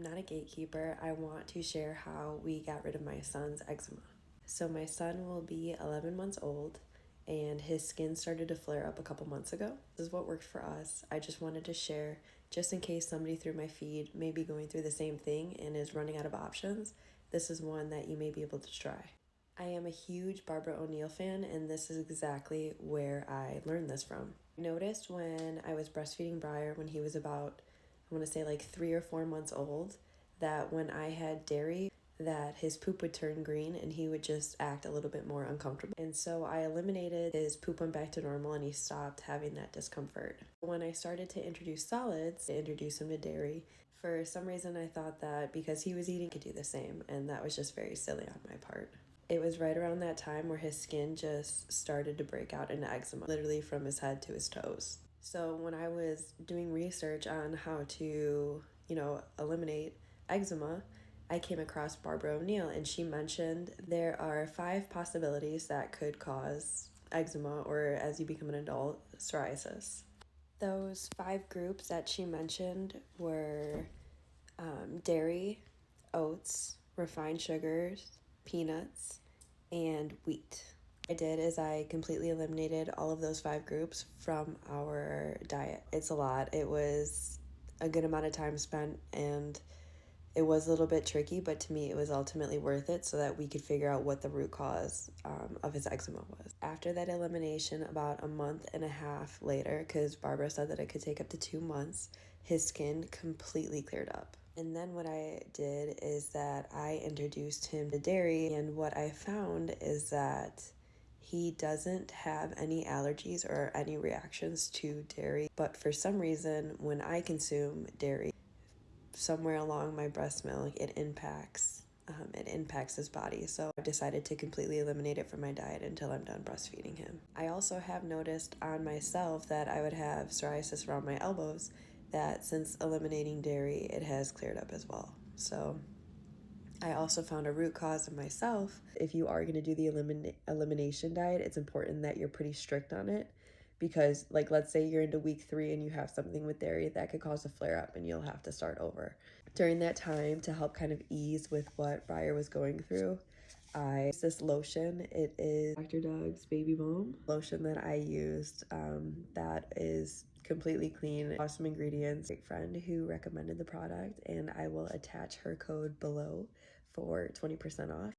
I'm not a gatekeeper. I want to share how we got rid of my son's eczema. So my son will be 11 months old and his skin started to flare up a couple months ago. This is what worked for us. I just wanted to share just in case somebody through my feed may be going through the same thing and is running out of options. This is one that you may be able to try. I am a huge Barbara O'Neill fan, and this is exactly where I learned this from. I noticed when I was breastfeeding Briar when he was about, I want to say like 3 or 4 months old, that when I had dairy, that his poop would turn green and he would just act a little bit more uncomfortable. And so I eliminated his poop went back to normal and he stopped having that discomfort. When I started to introduce solids, to introduce him to dairy, for some reason I thought that because he was eating, I could do the same, and that was just very silly on my part. It was right around that time where his skin just started to break out into eczema, literally from his head to his toes. So when I was doing research on how to, eliminate eczema, I came across Barbara O'Neill, and she mentioned there are 5 possibilities that could cause eczema, or as you become an adult, psoriasis. Those 5 groups that she mentioned were dairy, oats, refined sugars, peanuts, and wheat. What I did is I completely eliminated all of those 5 groups from our diet. It's a lot. It was a good amount of time spent, and it was a little bit tricky, but to me it was ultimately worth it so that we could figure out what the root cause of his eczema was. After that elimination, about a month and a half later, because Barbara said that it could take up to 2 months, his skin completely cleared up. And then what I did is that I introduced him to dairy, and what I found is that he doesn't have any allergies or any reactions to dairy, but for some reason when I consume dairy, somewhere along my breast milk, it impacts his body. So I've decided to completely eliminate it from my diet until I'm done breastfeeding him. I also have noticed on myself that I would have psoriasis around my elbows, that since eliminating dairy, it has cleared up as well. So I also found a root cause in myself. If you are going to do the elimination diet, it's important that you're pretty strict on it, because let's say you're into week 3 and you have something with dairy, that could cause a flare up and you'll have to start over. During that time, to help kind of ease with what Briar was going through, I used this lotion. It is Dr. Doug's Baby Balm lotion that I used, that is completely clean, awesome ingredients. Great friend who recommended the product, and I will attach her code below for 20% off.